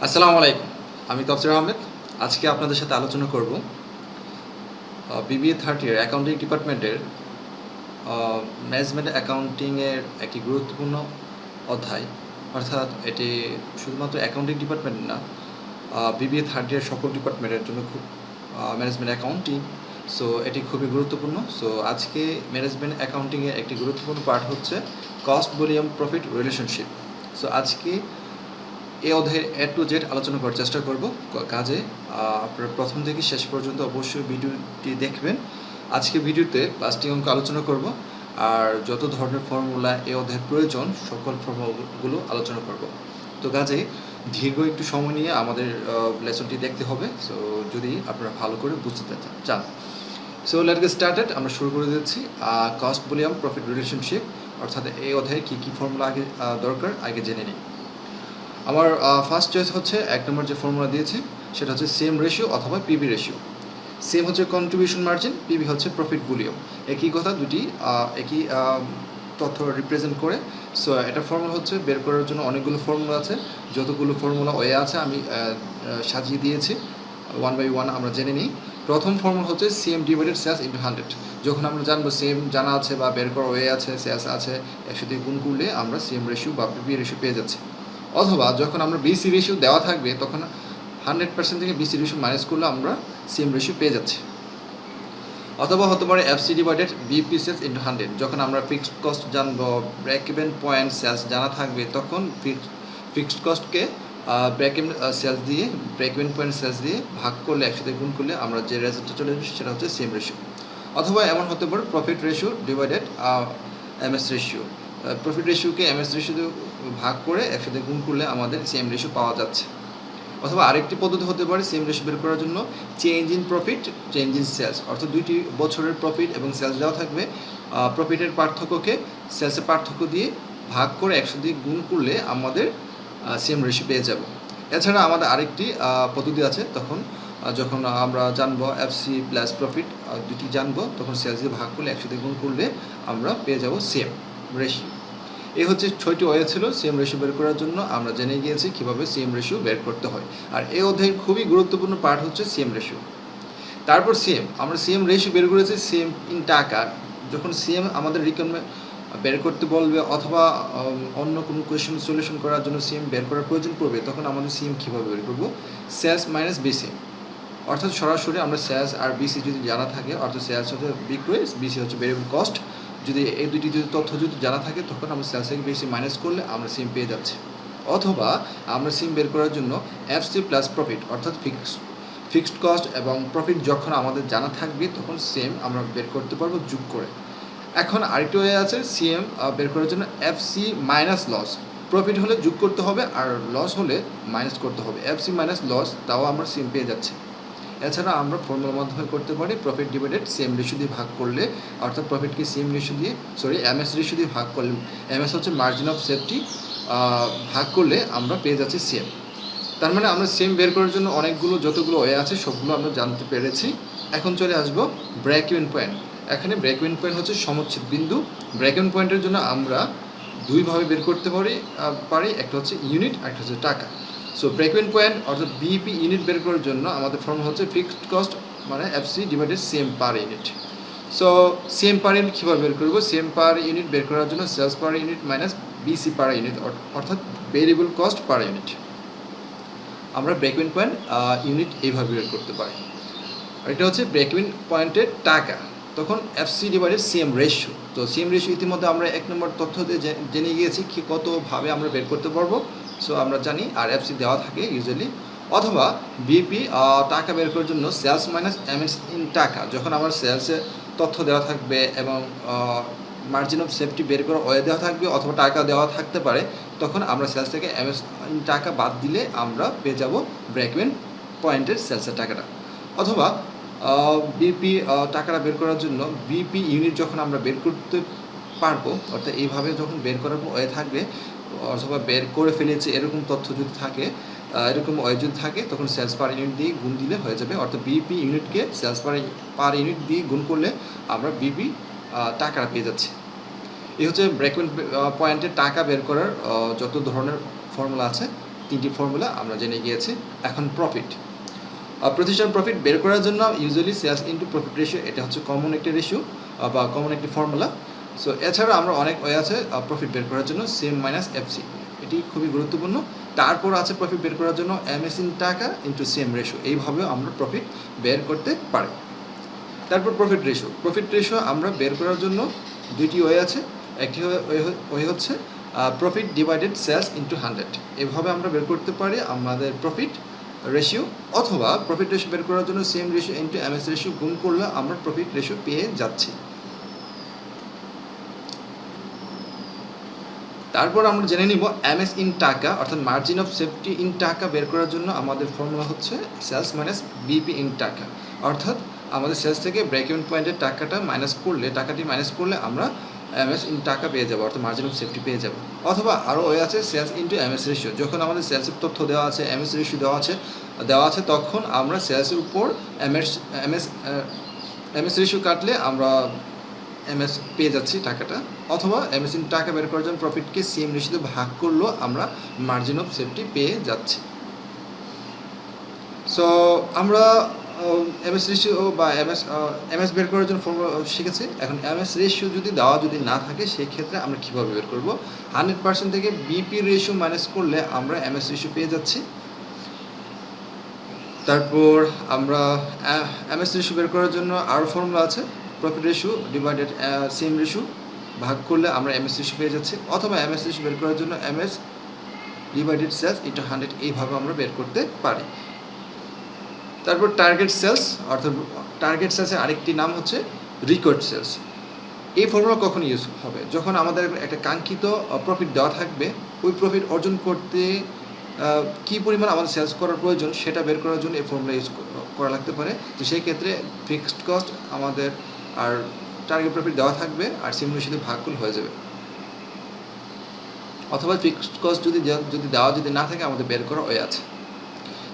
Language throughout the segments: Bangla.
আসসালামু আলাইকুম। আমি তফসির আহমেদ। আজকে আপনাদের সাথে আলোচনা করব বিবিএ থার্ড ইয়ার অ্যাকাউন্টিং ডিপার্টমেন্টের ম্যানেজমেন্ট অ্যাকাউন্টিংয়ের একটি গুরুত্বপূর্ণ অধ্যায়। অর্থাৎ এটি শুধুমাত্র অ্যাকাউন্টিং ডিপার্টমেন্ট না, বিবিএ থার্ড ইয়ার সকল ডিপার্টমেন্টের জন্য খুব ম্যানেজমেন্ট অ্যাকাউন্টিং। সো এটি খুবই গুরুত্বপূর্ণ। সো আজকে ম্যানেজমেন্ট অ্যাকাউন্টিংয়ের একটি গুরুত্বপূর্ণ পার্ট হচ্ছে cost volume profit relationship. So আজকে এই অধ্যায়ের A to Z আলোচনা করার চেষ্টা করব। কাজে আপনারা প্রথম থেকে শেষ পর্যন্ত অবশ্যই ভিডিওটি দেখবেন। আজকে ভিডিওতে 5টি অঙ্ক আলোচনা করব, আর যত ধরনের ফর্মুলা এই অধ্যায়ের প্রয়োজন সকল ফর্মুলাগুলো আলোচনা করব। তো কাজে দীর্ঘ একটু সময় নিয়ে আমাদের লেসনটি দেখতে হবে, সো যদি আপনারা ভালো করে বুঝতে চান। So late get started. আমরা শুরু করে দিচ্ছি কস্ট ভলিউম প্রফিট রিলেশনশিপ, অর্থাৎ এই অধ্যায়ে কী কী ফর্মুলা আগে দরকার আগে জেনে নিই। আমার ফার্স্ট চয়েস হচ্ছে 1 নম্বর যে ফর্মুলা দিয়েছে সেটা হচ্ছে সেম রেশিও অথবা পিবি রেশিও। সেম হচ্ছে কন্ট্রিবিউশন মার্জিন, পিবি হচ্ছে প্রফিট ভলিউম। একই কথা, দুটি একই তথ্য রিপ্রেজেন্ট করে। সো এটা ফর্মুলা হচ্ছে বের করার জন্য অনেকগুলো ফর্মুলা আছে। যতগুলো ফর্মুলা ওয়ে আছে আমি সাজিয়ে দিয়েছি, 1 by 1 আমরা জেনে নিই। প্রথম ফর্মুলা হচ্ছে সেম ডিভাইডেড সেলস ইন্টু 100। যখন আমরা জানবো সেম জানা আছে বা বের করা ওয়ে আছে, সেলস আছে, একসাথে গুণ করলে আমরা সেম রেশিও বা পিবি রেশিও পেয়ে যাচ্ছি। অথবা যখন আমরা বিসি রেশিও দেওয়া থাকবে তখন 100% থেকে বিসি রেশিও মাইনাস করলে আমরা সেম রেশিও পেয়ে যাচ্ছি। অথবা হতে পারে FC divided BP sales into 100। যখন আমরা ফিক্সড কস্ট জানবো, ব্রেক ইভেন পয়েন্ট সেলস জানা থাকবে, তখন ফিক্সড কস্টকে ব্রেক ইভেন সেলস দিয়ে, ব্রেক ইভেন পয়েন্ট সেলস দিয়ে ভাগ করলে, একসাথে গুণ করলে আমরা যে রেজাল্টটা চলে আসবে সেটা হচ্ছে সেম রেশিও। অথবা এমন হতে পারে profit ratio divided MS ratio. Profit রেশিওকে এমএস রেশিও ভাগ করে একসাথে গুণ করলে আমাদের সেম রেশিও পাওয়া যাচ্ছে। অথবা আরেকটি পদ্ধতি হতে পারে সেম রেশিও বের করার জন্য change in profit, change in sales. অর্থাৎ দুইটি বছরের প্রফিট এবং সেলস দেওয়া থাকবে, প্রফিটের পার্থক্যকে সেলসের পার্থক্য দিয়ে ভাগ করে একসাথে গুণ করলে আমাদের সেম রেশিও পেয়ে যাব। এছাড়া আমাদের আরেকটি পদ্ধতি আছে, যখন আমরা জানবো এফসি প্লাস প্রফিট দুটি জানবো, তখন সেলস দিয়ে ভাগ করলে একসাথে গুণ করলে আমরা পেয়ে যাব সেম রেশিও। এই হচ্ছে 6টি ওয়ে ছিল সেম রেশিও বের করার জন্য। আমরা জেনে গিয়েছি কীভাবে সেম রেশিও বের করতে হয়। আর এই অধ্যায়ের খুবই গুরুত্বপূর্ণ পার্ট হচ্ছে সেম রেশিও। তারপর আমরা সেম রেশিও বের করেছি সেম ইন টাকা। যখন সেম আমাদের রিকোয়ারমেন্ট বের করতে বলবে অথবা অন্য কোনো কোয়েশ্চেন সলিউশন করার জন্য সেম বের করার প্রয়োজন পড়বে, তখন আমাদের সেম কীভাবে বের করবো? Sales minus VC. অর্থাৎ সরাসরি আমরা সেলস আর বিসি যদি জানা থাকে, অর্থাৎ সেলস হচ্ছে বিক্রয়, বিসি হচ্ছে ভেরিয়েবল কস্ট, যদি এই দুটি তথ্য যদি জানা থাকে তখন আমরা সেলস থেকে বিসি মাইনাস করলে আমরা সিম পেয়ে যাচ্ছি। অথবা আমরা সিম বের করার জন্য এফসি প্লাস প্রফিট, অর্থাৎ ফিক্সড কস্ট এবং প্রফিট যখন আমাদের জানা থাকবে তখন সেম আমরা বের করতে পারবো যোগ করে। এখন আরেকটি ওয়ে আছে সিএম বের করার জন্য এফসি মাইনাস লস। প্রফিট হলে যোগ করতে হবে আর লস হলে মাইনাস করতে হবে। এফসি মাইনাস লস, তাও আমরা সিম পেয়ে যাচ্ছি। এছাড়া আমরা ফর্মুলার মাধ্যমে করতে পারি প্রফিট ডিভাইডেড সেম রেশিও দিয়ে ভাগ করলে, অর্থাৎ প্রফিটকে সেম রেশিও দিয়ে এমএস রেশিও দিয়ে ভাগ করলে, এমএস হচ্ছে মার্জিন অফ সেফটি, ভাগ করলে আমরা পেয়ে যাচ্ছি সেম। তার মানে আমরা সেম বের করার জন্য যতগুলো ওয়ে আছে সবগুলো আমরা জানতে পেরেছি। এখন চলে আসবো ব্রেক ইভেন পয়েন্ট। এখানে ব্রেক ইভেন পয়েন্ট হচ্ছে সমচ্ছেদ বিন্দু। ব্রেক ইভেন পয়েন্টের জন্য আমরা দুইভাবে বের করতে পারি, একটা হচ্ছে ইউনিট, একটা হচ্ছে টাকা। সো ব্রেক ইভেন পয়েন্ট অর্থাৎ বিপি ইউনিট বের করার জন্য আমাদের ফর্মুলা হচ্ছে ফিক্সড কস্ট মানে FC divided CM per unit. So CM per unit কীভাবে বের করবো? সেম পার ইউনিট বের করার জন্য sales per unit minus BC per unit, অর্থাৎ ভেরিয়েবল কস্ট পার ইউনিট। আমরা ব্রেক ইভেন পয়েন্ট ইউনিট এইভাবে বের করতে পারি। আর এটা হচ্ছে ব্রেক ইভেন পয়েন্টের টাকা, তখন এফসি ডিভাইডেড সেম রেশিও। তো সেম রেশিও ইতিমধ্যে আমরা 1 নম্বর তথ্য দিয়ে জেনে গিয়েছি কি কতভাবে আমরা বের করতে পারবো। সো আমরা জানি আর এফসি দেওয়া থাকে ইউজুয়ালি। অথবা বিপি টাকা বের করার জন্য সেলস মাইনাস এমএস ইন টাকা। যখন আমার সেলসের তথ্য দেওয়া থাকবে এবং মার্জিন অফ সেফটি বের করা ওয়ে দেওয়া থাকবে অথবা টাকা দেওয়া থাকতে পারে, তখন আমরা সেলস থেকে এমএস ইন টাকা বাদ দিলে আমরা পেয়ে যাব ব্রেক ইভেন পয়েন্টের সেলসের টাকাটা। অথবা বিপি টাকাটা বের করার জন্য বিপি ইউনিট যখন আমরা বের করতে পারবো, অর্থাৎ এইভাবে যখন বের করার ওয়ে থাকবে অথবা বের করে ফেলেছে এরকম তথ্য যদি থাকে, এরকম ওয়ে যদি থাকে, তখন সেলস পার ইউনিট দিয়ে গুণ দিলে হয়ে যাবে। অর্থাৎ বিপি ইউনিটকে সেলস পার ইউনিট দিয়ে গুণ করলে আমরা বিপি টাকাটা পেয়ে যাচ্ছি। এই হচ্ছে ব্রেক ইভেন পয়েন্টের টাকা বের করার যত ধরনের ফর্মুলা আছে তিনটি ফর্মুলা আমরা জেনে গিয়েছি। এখন প্রফিট, প্রতিষ্ঠান প্রফিট বের করার জন্য usually sales into profit ratio, এটা হচ্ছে কমন একটি রেশিও বা কমন একটি ফর্মুলা। সো এছাড়া আমরা অনেক ওয়ে আছে প্রফিট বের করার জন্য, সিএম মাইনাস এফসি, এটি খুবই গুরুত্বপূর্ণ। তারপর আছে প্রফিট বের করার জন্য এমএস ইন টাকা ইন্টু সিএম রেশিও, এইভাবেও আমরা প্রফিট বের করতে পারি। তারপর প্রফিট রেশিও আমরা বের করার জন্য দুইটি ওয়ে আছে। একটি ওয়ে হচ্ছে প্রফিট ডিভাইডেড সেলস ইন্টু 100, এভাবে আমরা বের করতে পারি আমাদের প্রফিট রেশিও, অথবা প্রফিট রেশিও বের করার জন্য same ratio into MS ratio গুণ করলে আমরা প্রফিট রেশিও পেয়ে যাচ্ছি। তারপর আমরা জেনে নিব এমএস ইন টাকা, অর্থাৎ মার্জিন অফ সেফটি ইন টাকা বের করার জন্য আমাদের ফর্মুলা হচ্ছে সেলস মাইনাস বিপি ইন টাকা, অর্থাৎ আমাদের সেলস থেকে ব্রেক ইভেন পয়েন্টের টাকাটি মাইনাস করলে আমরা এমএস ইন টাকা পেয়ে যাবো, অর্থাৎ মার্জিন অফ সেফটি পেয়ে যাবো। অথবা আরও ওয়ে আছে সেলস ইন্টু এমএস রেশিও, যখন আমাদের সেলসের তথ্য দেওয়া আছে, এমএস রেশিও দেওয়া আছে তখন আমরা সেলসের উপর এমএস রেশিও কাটলে আমরা এমএস পেয়ে যাচ্ছি টাকাটা, অথবা এমএস ইন টাকা বের করার জন্য প্রফিটকে সিএম রেশিওতে ভাগ করলেও আমরা মার্জিন অফ সেফটি পেয়ে যাচ্ছি। সো আমরা এমএস রেশিও বা এমএস বের করার জন্য ফর্মুলা শিখেছি। এখন এমএস রেশিও যদি না থাকে সেই ক্ষেত্রে আমরা কীভাবে বের করব? 100% থেকে বিপি রেশিও মাইনাস করলে আমরা এমএস রেশিও পেয়ে যাচ্ছি। তারপর আমরা এমএস রেশিও বের করার জন্য আরও ফর্মুলা আছে, profit ratio divided CM ratio ভাগ করলে আমরা এমএস রেশিও পেয়ে যাচ্ছি, অথবা এমএস রেশিও বের করার জন্য এমএস ডিভাইডেড সেলস ইন্টু 100, এইভাবে আমরা বের করতে পারি। তারপর টার্গেট সেলস, অর্থাৎ টার্গেট সেলসের আরেকটি নাম হচ্ছে রিকোয়ার্ড সেলস। এই ফর্মুলা কখন ইউজ হবে? যখন আমাদের একটা কাঙ্ক্ষিত প্রফিট দেওয়া থাকবে, ওই প্রফিট অর্জন করতে কী পরিমাণ আমাদের সেলস করার প্রয়োজন সেটা বের করার জন্য এই ফর্মুলা ইউজ করা লাগতে পারে। তো সেই ক্ষেত্রে ফিক্সড কস্ট আমাদের আর টার্গেট প্রফিট দেওয়া থাকবে, আর সিএম রেশিওতে ভাগ করলে হয়ে যাবে। অথবা ফিক্সড কস্ট যদি না থাকে আমাদের বের করা ওয়ে আছে।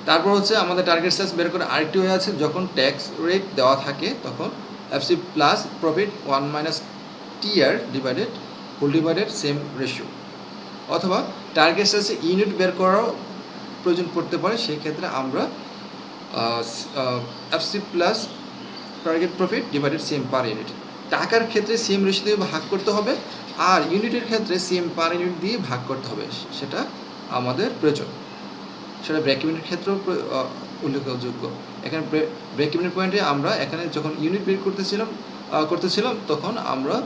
তারপর হচ্ছে আমাদের টার্গেট সেলস বের করে আরেকটি ওয়ে আছে, যখন ট্যাক্স রেট দেওয়া থাকে তখন FC plus profit 1 minus TR divided CM ratio, অথবা টার্গেট সেলসে ইউনিট বের করারও প্রয়োজন পড়তে পারে। সেই ক্ষেত্রে আমরা FC plus target profit divided CM per unit, টাকার ক্ষেত্রে সিএম রেশিও দিয়ে ভাগ করতে হবে, আর ইউনিটের ক্ষেত্রে সিএম পার ইউনিট দিয়ে ভাগ করতে হবে, সেটা আমাদের প্রয়োজন। সেটা ব্রেক ইভেনের ক্ষেত্রেও উল্লেখযোগ্য। এখানে ব্রেক ইভেনের পয়েন্টে আমরা এখানে যখন ইউনিট বের করতেছিলাম তখন আমরা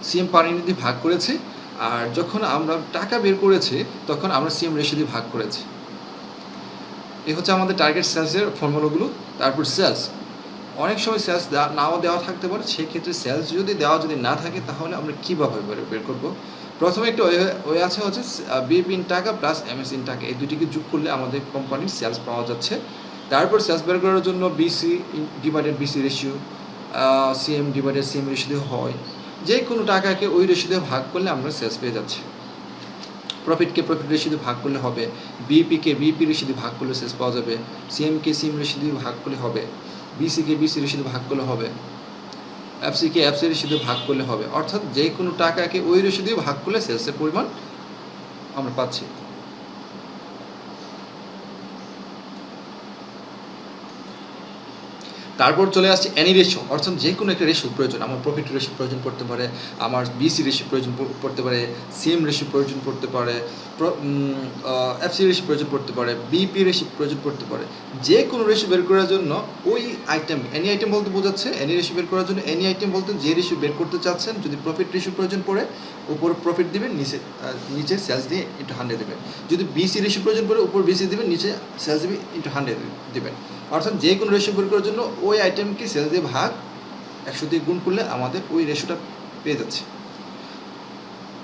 সিএম পার ইউনিট দিয়ে ভাগ করেছি, আর যখন আমরা টাকা বের করেছি তখন আমরা সিএম রেশিও দিয়ে ভাগ করেছি। এই হচ্ছে আমাদের টার্গেট সেলসের ফর্মুলাগুলো। তারপর সেলস, অনেক সময় সেলস নাও দেওয়া থাকতে পারে, সেই ক্ষেত্রে সেলস যদি না থাকে তাহলে আমরা কীভাবে বের করব? প্রথমে একটা ওয়ে আছে হচ্ছে বিপি ইন টাকা প্লাস এমএস ইন টাকা, এই দুটিকে যোগ করলে আমাদের কোম্পানির সেলস পাওয়া যাচ্ছে। তারপর সেলস বের করার জন্য VC divided VC ratio, CM divided CM ratio দিয়ে হয়, যে কোনো টাকাকে ওই রেশিও দিয়ে ভাগ করলে আমরা সেলস পেয়ে যাচ্ছি। প্রফিটকে প্রফিট রেশিও দিয়ে ভাগ করলে হবে, বিপিকে বিপি রেশিও দিয়ে ভাগ করলে সেলস পাওয়া যাবে, সিএমকে সিএম রেশিও দিয়ে ভাগ করলে হবে, বিসিকে বিসি রেশিও দিয়ে ভাগ করলে হবে, এফসিকে এফসি রেশিও দিয়ে ভাগ করলে হবে, অর্থাৎ যে কোনো টাকাকে ওই রেশিও দিয়ে ভাগ করলে সেলসের পরিমাণ আমরা পাচ্ছি। তারপর চলে আসছে এনি রেশিও, অর্থাৎ যে কোনো একটা রেশিও প্রয়োজন, আমার প্রফিট রেশিও প্রয়োজন পড়তে পারে, আমার বিসি রেশিও প্রয়োজন পড়তে পারে, সিএম রেশিও প্রয়োজন পড়তে পারে, এফসি রেশিও প্রয়োজন পড়তে পারে, বিপি রেশিও প্রয়োজন পড়তে পারে। যে কোনো রেশিও বের করার জন্য ওই আইটেম, এনি আইটেম বলতে বোঝাচ্ছে এনি রেশিও বের করার জন্য এনি আইটেম বলতে যে রেশিও বের করতে চাচ্ছেন, যদি প্রফিট রেশিও প্রয়োজন পড়ে উপর প্রফিট দিবেন, নিচে সেলস দিয়ে ইন্টু 100 দেবেন। যদি বিসি রেশিও প্রয়োজন পড়ে উপর বিসি দেবেন, নিচে সেলস দিবে ইন্টু 100 দেবেন। অর্থাৎ যে কোনো রেশিও বের করার জন্য ওই আইটেমকে সেলস দিয়ে ভাগ 100 দিয়ে গুণ করলে আমাদের ওই রেশিওটা পেয়ে যাচ্ছে।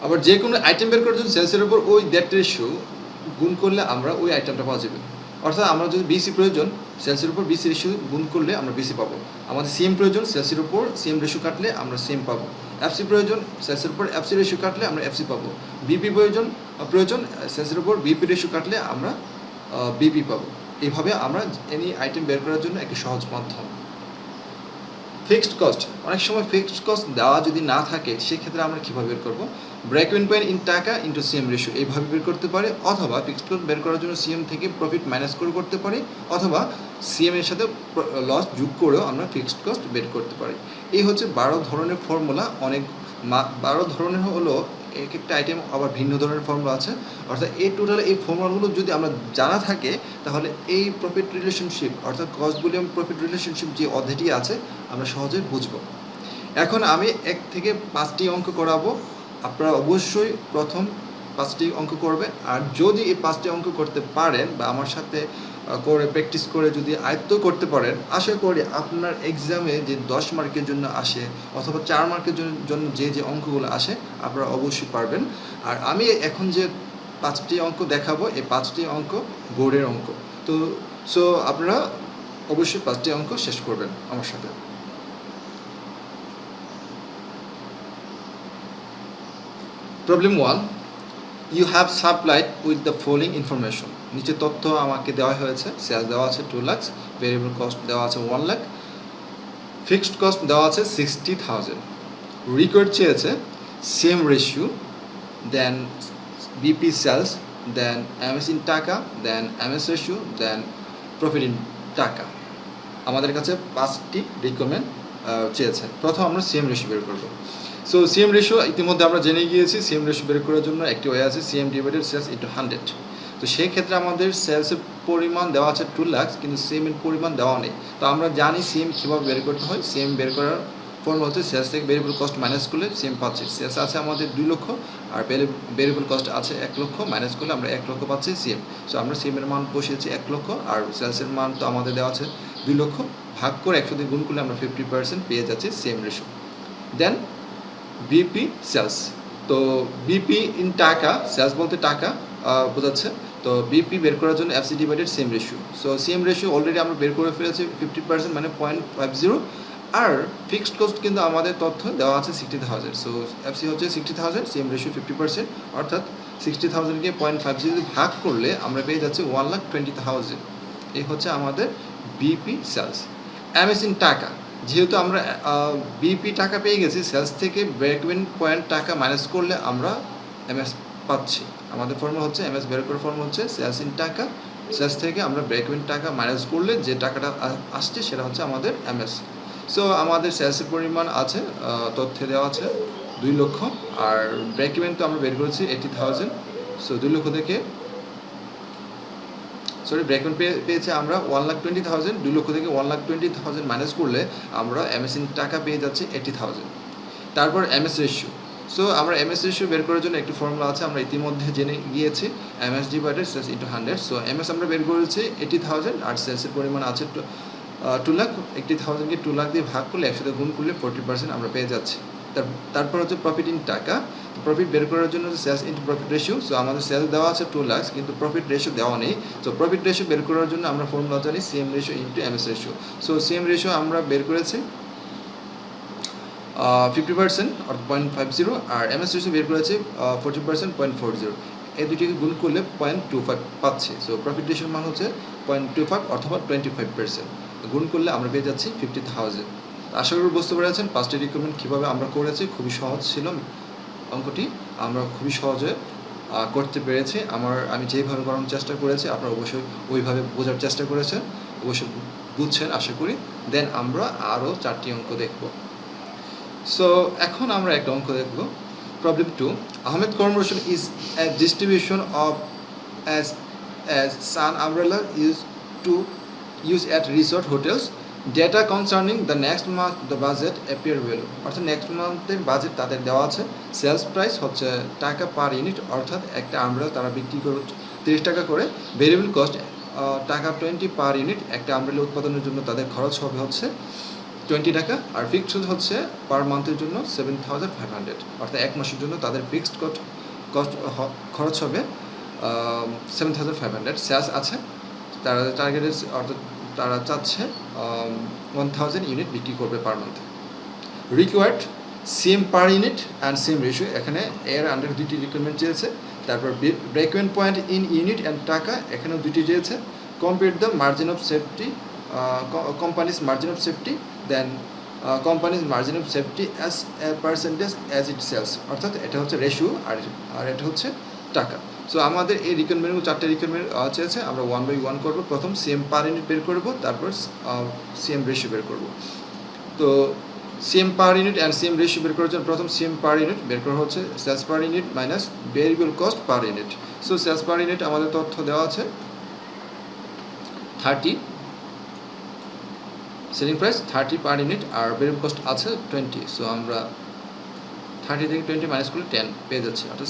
আবার যে কোনো আইটেম বের করার জন্য সেলসের উপর ওই দ্যাট রেশিও গুণ করলে আমরা ওই আইটেমটা পাওয়া যাবে। অর্থাৎ আমরা যদি বিসি প্রয়োজন, সেলসের উপর বিসি রেশিও গুণ করলে আমরা বিসি পাবো। আমাদের সিএম প্রয়োজন, সেলসের উপর সিএম রেশিও কাটলে আমরা সিএম পাবো। এফসি প্রয়োজন, সেলসের উপর এফসি রেশিও কাটলে আমরা এফসি পাবো। বিপি প্রয়োজন, সেলসের উপর বিপি রেশিও কাটলে আমরা বিপি পাবো। এইভাবে আমরা এনি আইটেম বের করার জন্য একটি সহজ মাধ্যম। ফিক্সড কস্ট, অনেক সময় ফিক্সড কস্ট দেওয়া যদি না থাকে সেক্ষেত্রে আমরা কীভাবে বের করবো? ব্রেক ইভেন পয়েন্ট ইন টাকা ইন্টু সিএম রেশিও এইভাবে বের করতে পারে, অথবা ফিক্সড কস্ট বের করার জন্য সিএম থেকে প্রফিট মাইনাস করে করতে পারি, অথবা সিএম এর সাথে লস যোগ করেও আমরা ফিক্সড কস্ট বের করতে পারি। এই হচ্ছে 12 ধরনের ফর্মুলা। অনেক 12 ধরনের হলো, এক একটা আইটেম আবার ভিন্ন ধরনের ফর্মুলা আছে। অর্থাৎ এই টোটাল এই ফর্মুলাগুলো যদি আমরা জানা থাকে, তাহলে এই প্রফিট রিলেশনশিপ অর্থাৎ কস্ট ভলিউম প্রফিট রিলেশনশিপ যে অধ্যায়টি আছে আমরা সহজে বুঝবো। এখন আমি 1 থেকে 5টি অঙ্ক করাবো। আপনারা অবশ্যই প্রথম 5টি অঙ্ক করবেন, আর যদি এই 5টি অঙ্ক করতে পারেন বা আমার সাথে করে প্র্যাকটিস করে যদি আয়ত্ত করতে পারেন, আশা করি আপনার এক্সামে যে 10 মার্কের জন্য আসে অথবা 4 মার্কের জন্য যে অঙ্কগুলো আসে আপনারা অবশ্যই পারবেন। আর আমি এখন যে 5টি অঙ্ক দেখাবো, এই 5টি অঙ্ক বোর্ডের অঙ্ক। তো আপনারা অবশ্যই 5টি অঙ্ক শেষ করবেন আমার সাথে। Problem 1, you have supplied with the following information. নিচে তথ্য আমাকে দেওয়া হয়েছে। সেলস দেওয়া আছে 2 লাখ, ভেরিয়েবল কস্ট দেওয়া আছে 1 লাখ, ফিক্সড কস্ট দেওয়া আছে 60,000। রিকোয়ার্ড চেয়েছে CM ratio, then BP sales, then MS in টাকা, then MS ratio, then profit in টাকা। আমাদের কাছে 5টি রিকমেন্ড চেয়েছে। প্রথম আমরা সেম রেশিও বের করবো। সো সিএম রেশিও ইতিমধ্যে আমরা জেনে গিয়েছি। সিএম রেশিও বের করার জন্য একটি ওয়ে আছে, সিএম ডিভাইডেড সেলস ইন্টু 100। তো সেই ক্ষেত্রে আমাদের সেলসের পরিমাণ দেওয়া আছে 2 লাখ, কিন্তু সিএমের পরিমাণ দেওয়া নেই। তো আমরা জানি সিএম কীভাবে বের করতে হয়। সিএম বের করার ফর্মুলা হচ্ছে সেলস থেকে ভেরিয়েবল কস্ট মাইনাস করলে সিএম পাচ্ছি। সেলস আছে আমাদের 2 লক্ষ, আর ভেরিয়েবল কস্ট আছে 1 লক্ষ, মাইনাস করলে আমরা 1 লক্ষ পাচ্ছি সিএম। সো আমরা সিএমের মান বসিয়েছি 1 লক্ষ, আর সেলসের মান তো আমাদের দেওয়া আছে 2 লক্ষ, ভাগ করে 100 দিয়ে গুণ করলে আমরা 50% পেয়ে যাচ্ছি CM ratio. Then BP sales. তো বিপি ইন টাকা, সেলস বলতে টাকা বোঝাচ্ছে। তো বিপি বের করার জন্য FC divided CM ratio. So CM ratio already আমরা বের করে ফেলেছি 50%, মানে 0.50। আর ফিক্সড কস্ট কিন্তু আমাদের তথ্য দেওয়া আছে 60,000। সো এফসি হচ্ছে 60,000, সিএম রেশিও 50%, অর্থাৎ 60,000কে 0.50 দিয়ে ভাগ করলে আমরা পেয়ে যাচ্ছি 1,20,000। এই হচ্ছে আমাদের বিপি সেলস। এমএস ইন টাকা, যেহেতু আমরা বিপি টাকা পেয়ে গেছি, সেলস থেকে ব্রেক ইভেন পয়েন্ট টাকা মাইনাস করলে আমরা এমএস পাচ্ছি। আমাদের ফর্মুলা হচ্ছে এমএস বের করার ফর্মুলা হচ্ছে সেলস ইন টাকা। সেলস থেকে আমরা ব্রেক ইভেন টাকা মাইনাস করলে যে টাকাটা আসছে সেটা হচ্ছে আমাদের এমএস। সো আমাদের সেলসের পরিমাণ আছে, তথ্যে দেওয়া আছে 2 লক্ষ, আর ব্রেক ইভেন তো আমরা বের করেছি 80,000। সো 2 লক্ষ থেকে ব্রেক ইভেন পেয়েছে আমরা 1,20,000। 2 লক্ষ থেকে 1,20,000 মাইনাস করলে আমরা এমএস ইন টাকা পেয়ে যাচ্ছি 80,000। তারপর এমএস রেশিও। সো আমরা এমএস রেশিও বের করার জন্য একটি ফর্মুলা আছে, আমরা ইতিমধ্যে জেনে গিয়েছি, MS divided sales into 100। So MS আমরা বের করেছি 80,000, আর সেলসের পরিমাণ আছে 2 লাখ। 80,000কে 2 লাখ দিয়ে ভাগ করলে 100 দিয়ে গুণ করলে 40% আমরা পেয়ে যাচ্ছি। তারপর হচ্ছে প্রফিট ইন টাকা। প্রফিট বের করার জন্য sales into profit ratio. So আমাদের সেলস দেওয়া আছে 2 লাখ, কিন্তু প্রফিট রেশিও দেওয়া নেই। সো প্রফিট রেশিও বের করার জন্য আমরা ফর্মুলা জানি CM ratio into MS ratio. So CM ratio আমরা বের করেছি 50% অর্থাৎ 0.50, আর এমএস রেশিও বের করেছি 40% 0.40। এই দুটিকে গুণ করলে 0.25 পাচ্ছি। সো প্রফিট রেশিওর মান হচ্ছে 0.25 অথবা 25%। গুণ করলে আমরা পেয়ে যাচ্ছি 50,000। আশা করি বুঝতে পেরেছেন 5টি রিকমেন্ড কীভাবে আমরা করেছি। খুবই সহজ ছিল অঙ্কটি, আমরা খুবই সহজে করতে পেরেছি। আমি যেভাবে করানোর চেষ্টা করেছি আপনারা অবশ্যই ওইভাবে বোঝার চেষ্টা করেছেন, অবশ্যই বুঝছেন আশা করি। দেন আমরা আরও 4টি অঙ্ক দেখব। সো এখন আমরা একটা অঙ্ক দেখব। Problem 2, Ahmed Corporation is a distribution of as sun umbrella used at resort hotels. Data concerning the next month the budget appear value, অর্থাৎ নেক্সট মান্থের বাজেট তাদের দেওয়া আছে। সেলস প্রাইস হচ্ছে টাকা পার ইউনিট, অর্থাৎ একটা আমব্রেলা তারা বিক্রি করে 30 টাকা করে। ভেরিয়েবল কস্ট টাকা 20 পার ইউনিট। একটা আমব্রেলা উৎপাদনের জন্য তাদের খরচ হবে হচ্ছে 20 টাকা, আর ফিক্সড হচ্ছে পার মান্থের জন্য 7,500, অর্থাৎ 1 মাসের জন্য তাদের ফিক্সড খরচ হবে 7,500। সেলস আছে, তারা টার্গেটের অর্থাৎ তারা চাচ্ছে 1,000 ইউনিট বিক্রি করবে per month. Required CM per unit and CM ratio, এখানে এর আন্ডার 2টি রিকোয়ারমেন্ট চেয়েছে। তারপর break even point in unit and টাকা, এখানেও 2টি চেয়েছে। Compare the margin of safety, company's margin of safety, then company's margin of safety as a percentage as it sales, অর্থাৎ এটা হচ্ছে রেশিও আর এটা হচ্ছে টাকা। সো আমাদের এই রিকোয়ারমেন্টগুলো 4টে রিকোয়ারমেন্ট চেয়েছে, আমরা 1 বাই 1 করবো। প্রথম সিএম পার ইউনিট বের করবো, তারপর সিএম রেশিও বের করবো। তো CM per unit and CM ratio বের করার জন্য প্রথম সিএম পার ইউনিট বের করা হচ্ছে sales per unit minus variable cost per unit. So sales per unit আমাদের তথ্য দেওয়া আছে 30, সেলিং প্রাইস 30 পার ইউনিট, আর ভেরিয়েবল কস্ট আছে 20। সো আমরা 30 থেকে 20 মাইনাস করলে 10 পেয়ে যাচ্ছে, অর্থাৎ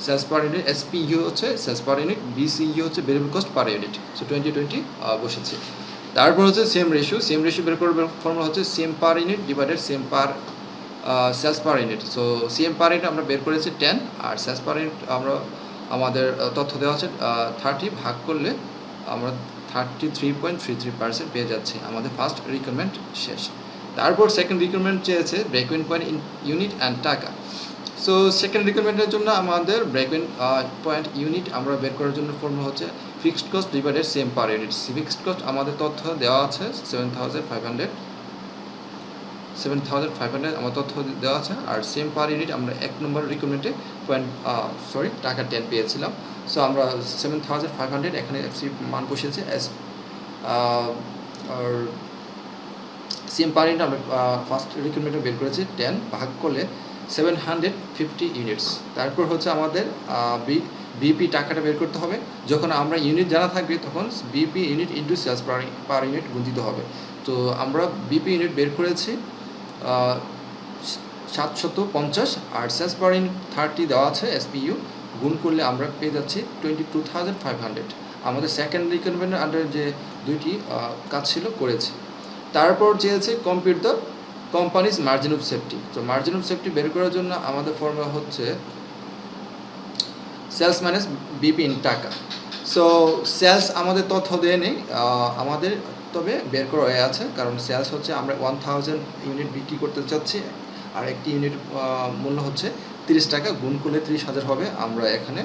সেলস পার ইউনিট এসপিইউ হচ্ছে সেলস পার ইউনিট, বিসিইউ হচ্ছে variable cost per unit. So 20 বসেছে। তারপর হচ্ছে সেম রেশিও বের করবার ফর্মুলা হচ্ছে CM per unit divided CM per sales per unit. So CM per unit আমরা বের করেছি 10, আর সেলস পার ইউনিট আমরা আমাদের তথ্য দেওয়া আছে 30 ভাগ করলে আমরা 33.33% পেয়ে যাচ্ছি। আমাদের ফার্স্ট রিকোয়ারমেন্ট শেষ। তারপর সেকেন্ড রিকোয়ারমেন্ট চেয়েছে ব্রেকইভেন পয়েন্ট ইন ইউনিট অ্যান্ড টাকা। সো সেকেন্ড রিকোয়ারমেন্টের জন্য আমাদের ব্রেকইভেন পয়েন্ট ইউনিট আমরা বের করার জন্য ফর্মুলা হচ্ছে fixed cost divided CM per unit. Fixed cost আমাদের তথ্য দেওয়া আছে 7,500 আমার তথ্য দেওয়া আছে, আর সেম পার ইউনিট আমরা 1 নম্বর রিকোয়ারমেন্টে টাকা 10 পেয়েছিলাম। সো আমরা 7,500 এখানে এফসি মান বসিয়েছি আর সেম পার ইউনিট আমরা ফার্স্ট রিকোয়ারমেন্টে বের করেছি 10 ভাগ করলে 750 ইউনিটস। তারপর হচ্ছে আমাদের বিপি টাকাটা বের করতে হবে। যখন আমরা ইউনিট জানা থাকবে তখন BP unit into sales per unit গুণ দিতে হবে। তো আমরা বিপি ইউনিট বের করেছি 750, আর সেলস পার ইউনিট 30 দেওয়া আছে এসপিইউ, গুণ করলে আমরা পেয়ে যাচ্ছি 22,500। আমাদের সেকেন্ড রিকোয়ারমেন্টের আন্ডারে যে দুইটি কাজ ছিল করেছি। তারপর চেয়েছে compute the companies margin of safety. তো মার্জিন অফ সেফটি বের করার জন্য আমাদের ফর্মুলা হচ্ছে সেলস মাইনাস বিপি ইন টাকা। সো সেলস আমাদের তথ্য দেয় নেই, আমাদের তবে বের করা হয়ে আছে, কারণ সেলস হচ্ছে আমরা 1000 ইউনিট বিক্রি করতে চাচ্ছি, আর একটি ইউনিট মূল্য হচ্ছে 30 টাকা, গুণ করলে 30,000 হবে। আমরা এখানে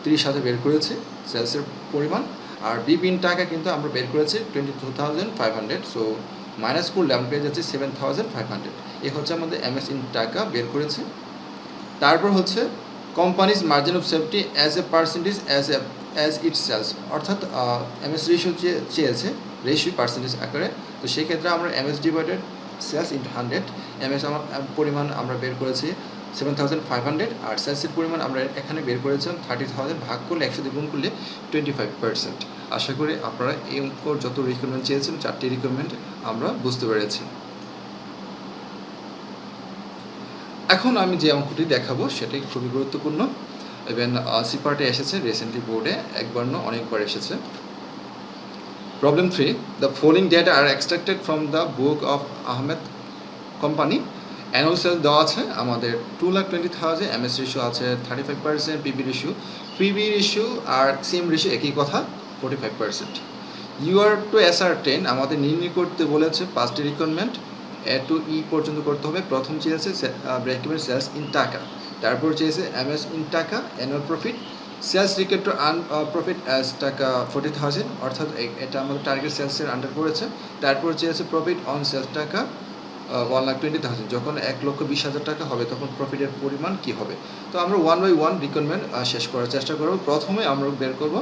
30,000 বের করেছি সেলসের পরিমাণ, আর বিপি ইন টাকা কিন্তু আমরা বের করেছি 22,500। সো মাইনাস করলে আমরা পেয়ে যাচ্ছি 7,500। এ হচ্ছে আমাদের এমএস ইন টাকা বের করেছি। তারপর হচ্ছে company's margin of safety as a percentage as it sales, অর্থাৎ এমএস রেশিও চেয়েছে রেশিও পার্সেন্টেজ আকারে। তো সেক্ষেত্রে আমরা MS divided sales into 100, MS আমার পরিমাণ আমরা বের করেছি 7,500, আর সেলসের পরিমাণ আমরা এখানে বের করেছিলাম 30,000, ভাগ করলে 100 দিয়ে গুণ করলে 25%। আশা করি আপনারা এই অঙ্কর যত রিকোয়ারমেন্ট চেয়েছেন 4টি রিকোয়ারমেন্ট আমরা বুঝতে পেরেছি। এখন আমি যে অঙ্কটি দেখাবো সেটি খুবই গুরুত্বপূর্ণ, ইভেন সি পার্টে এসেছে, রিসেন্টলি বোর্ডে একবার না অনেকবার এসেছে। Problem 3, the following data are extracted from the book of Ahmed company. Annual sales দেওয়া আছে আমাদের 2,20,000, এমএস রেশিও আছে 35%, পিবি রেশিও আর সিএম রেশিও একই কথা 45%। ইউ আর টু অ্যাসার্টেন আমাদের নির্ণয় করতে বলেছে 5টি রিকোয়ারমেন্ট, এ টু ই পর্যন্ত করতে হবে। প্রথম চেয়েছে ব্রেক ইভেন সেলস ইন টাকা, তারপর চেয়েছে এমএস ইন টাকা, annual profit, sales required to earn profit as টাকা 40,000, অর্থাৎ এটা আমাদের টার্গেট সেলসের আন্ডার পড়েছে। তারপর চেয়েছে প্রফিট অন সেলস টাকা 1,20,000, যখন 1,20,000 টাকা হবে তখন প্রফিটের পরিমাণ কি হবে। তো আমরা 1 বাই 1 রিকোয়ারমেন্ট শেষ করার চেষ্টা করব। প্রথমে আমরা বের করব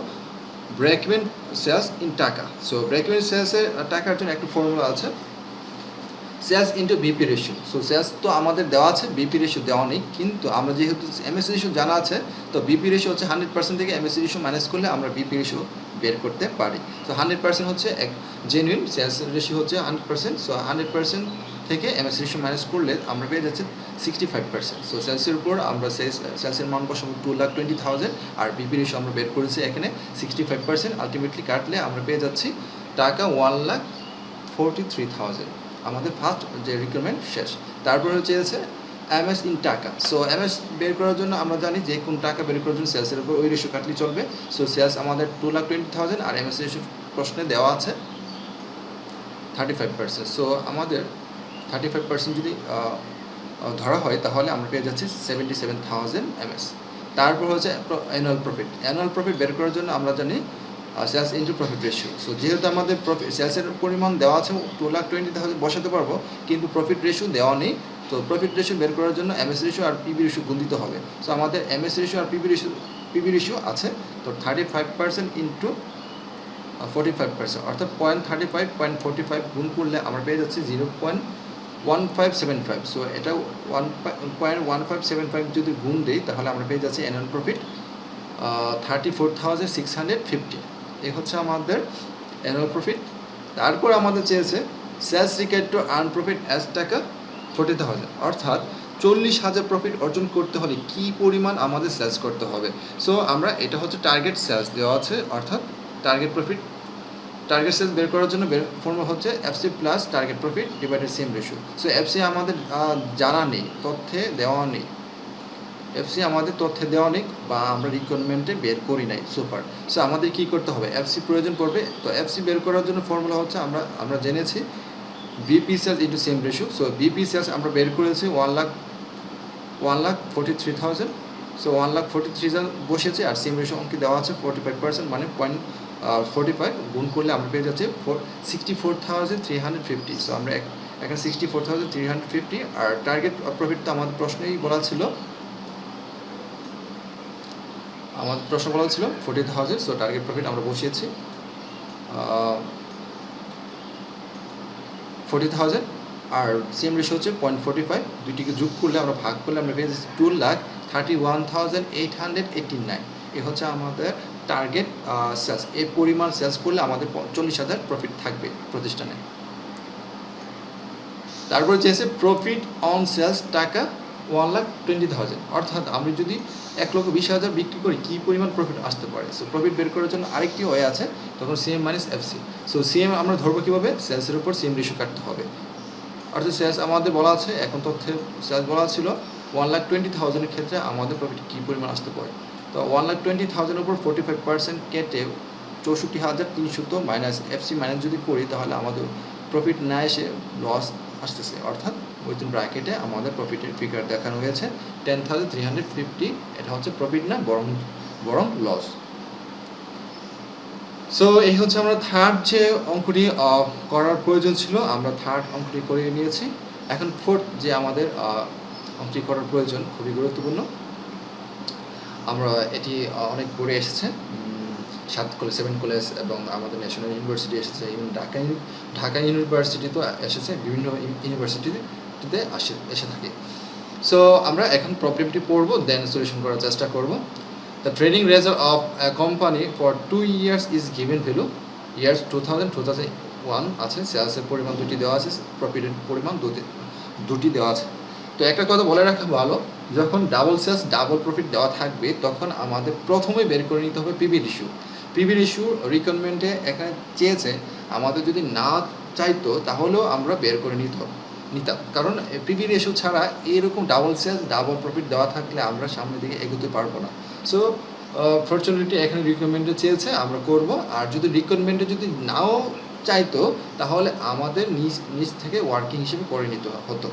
ব্রেক ইভেন সেলস ইন টাকা। সো ব্রেক ইভেন সেলসের টাকার জন্য একটা ফর্মুলা আছে, sales into BP ratio. So sales তো আমাদের দেওয়া আছে, বিপি রেশিও দেওয়া নেই, কিন্তু আমরা যেহেতু এমএস রেশিও জানা আছে, তো বিপি রেশিও হচ্ছে 100% থেকে এমএস রেশিও মাইনাস করলে আমরা বিপি রেশিও বের করতে পারি। সো 100% হচ্ছে এক জেনুইন, সেলস রেশিও হচ্ছে 100%। সো 100% থেকে এমএস রেশিও মাইনাস করলে আমরা পেয়ে যাচ্ছি 65%। সো সেলসের উপর আমরা সেলসের মান বসাবো 2,20,000, আর বিপি রেশিও আমরা বের করেছি এখানে 65%। আলটিমেটলি কাটলে আমরা পেয়ে যাচ্ছি টাকা 1,43,000। আমাদের ফার্স্ট যে রিকোয়ারমেন্ট শেষ। তারপরে চেয়েছে এমএস ইন টাকা। সো এমএস বের করার জন্য আমরা জানি যে কোন টাকা বের করার জন্য সেলসের উপর ওই রেশিও কাটলে চলবে। সো সেলস আমাদের 2,20,000, আর এমএস রেশিও প্রশ্নে দেওয়া আছে 35%। সো আমাদের 35% যদি ধরা হয় তাহলে আমরা পেয়ে যাচ্ছি 77,000 এমএস। তারপর হচ্ছে অ্যানুয়াল প্রফিট। অ্যানুয়াল প্রফিট বের করার জন্য আমরা জানি sales into profit ratio. So যেহেতু আমাদের প্রফিট সেলসের পরিমাণ দেওয়া আছে 2,20,000 বসাতে পারবো, কিন্তু প্রফিট রেশিও দেওয়া নেই। তো প্রফিট রেশিও বের করার জন্য এমএস রেশিও আর পিবি রেশিও গুণ দিতে হবে। সো আমাদের এমএস রেশিও আর পিবি রেশিও আছে, তো 35% ইন্টু 45%, অর্থাৎ 0.35 0.45 গুণ করলে আমরা পেয়ে যাচ্ছি 0.1575। সো এটা 1.1575 যদি গুণ দিই তাহলে আমরা পেয়ে যাচ্ছি অ্যানুয়াল প্রফিট 34,650। এই হচ্ছে আমাদের অ্যানুয়াল প্রফিট। তারপর আমাদের চেয়েছে sales required to earn profit as টাকা 40,000, অর্থাৎ 40,000 প্রফিট অর্জন করতে হলে কী পরিমাণ আমাদের সেলস করতে হবে। সো আমরা এটা হচ্ছে টার্গেট সেলস দেওয়া আছে, অর্থাৎ টার্গেট প্রফিট টার্গেট সেলস বের করার জন্য ফর্মুলা হচ্ছে FC plus target profit divided CM ratio. So FC আমাদের জানা নেই, তথ্যে দেওয়া নেই, এফসি আমাদের তথ্যে দেওয়া নেই বা আমরা রিকোয়ারমেন্টে বের করি নাই সুপার। সো আমাদের কী করতে হবে, এফসি প্রয়োজন পড়বে। তো এফসি বের করার জন্য ফর্মুলা হচ্ছে আমরা জেনেছি BP sales into CM ratio. So BP sales আমরা বের করেছি 1,43,000। সো 1,43,000 বসেছে, আর সেম রেশিও অঙ্কে দেওয়া আছে 45%, মানে 0.45 গুণ করলে আমরা পেয়ে যাচ্ছি 64,350। সো আমরা এখানে 64,350। আর টার্গেট প্রফিট তো আমাদের প্রশ্নেই বলা ছিল, 40,000। সো টার্গেট প্রফিট আমরা বসিয়েছি 40,000, আর সেম রেশিও হচ্ছে 0.45। দুইটিকে যোগ করলে আমরা ভাগ করলে আমরা পেয়ে যাচ্ছি 2,31,889। এ হচ্ছে আমাদের টার্গেট সেলস। এই পরিমাণ সেলস করলে আমাদের 40,000 প্রফিট থাকবে প্রতিষ্ঠানে। তারপরে চেয়েছে প্রফিট অন সেলস টাকা 1,20,000, অর্থাৎ আমি যদি 1,20,000 বিক্রি করি কী পরিমাণ প্রফিট আসতে পারে। সো প্রফিট বের করার জন্য আরেকটি হয়ে আছে, তখন CM minus FC. So CM আমরা ধরবো কীভাবে, সেলসের উপর সিএম রেশিও কাটতে হবে। অর্থাৎ সেলস আমাদের বলা আছে, এখন তথ্যে সেলস বলা ছিল 1,20,000 ক্ষেত্রে আমাদের প্রফিট কী পরিমাণ আসতে পারে। তো 1,20,000 উপর 45% কেটে 64,300 মাইনাস এফসি মাইনাস যদি করি তাহলে আমাদের প্রফিট না এসে লস আসতেছে, অর্থাৎ উইথিন ব্র্যাকেটে আমাদের প্রফিটের ফিগার দেখানো হয়েছে 10,350। এটা হচ্ছে প্রফিট না, বরং লস। সো এই হচ্ছে আমরা থার্ড যে অঙ্কটি করার প্রয়োজন ছিল, আমরা থার্ড অঙ্কটি করে নিয়েছি। এখন ফোর্থ যে আমাদের অঙ্কটি করার প্রয়োজন, খুবই গুরুত্বপূর্ণ। আমরা এটি অনেক পড়ে এসেছে, 7 কলেজ 7 কলেজ এবং আমাদের ন্যাশনাল ইউনিভার্সিটি এসেছে, এবং ঢাকা ইউনিভার্সিটি তো এসেছে, বিভিন্ন ইউনিভার্সিটিতে এসে থাকে। সো আমরা এখন প্রবলেমটি পড়ব, দেন সলিউশন করার চেষ্টা করব। The trading result of a company for 2 years is given value. Years 2000-2001 আছে, সেলসের পরিমাণ 2টি দেওয়া আছে, প্রফিটের পরিমাণ 2টি দেওয়া আছে। তো একটা কথা বলে রাখা ভালো, যখন ডাবল সেলস ডাবল প্রফিট দেওয়া থাকবে তখন আমাদের প্রথমে বের করে নিতে হবে পিবি রেশিও। পিবি রেশিও রিকোয়ারমেন্টে এখানে চেয়েছে, আমাদের যদি না চাইতো তাহলেও আমরা বের করে নিতাম, কারণ পিবি রেশিও ছাড়া এরকম ডাবল সেলস ডাবল প্রফিট দেওয়া থাকলে আমরা সামনের দিকে এগোতে পারবো না। সো ফর্চুনেটলি এখানে রিকোয়ারমেন্টে চেয়েছে, আমরা করব। আর যদি রিকোয়ারমেন্টে যদি নাও চাইতো তাহলে আমাদের নিজ থেকে ওয়ার্কিং হিসেবে করে নিতে হতো।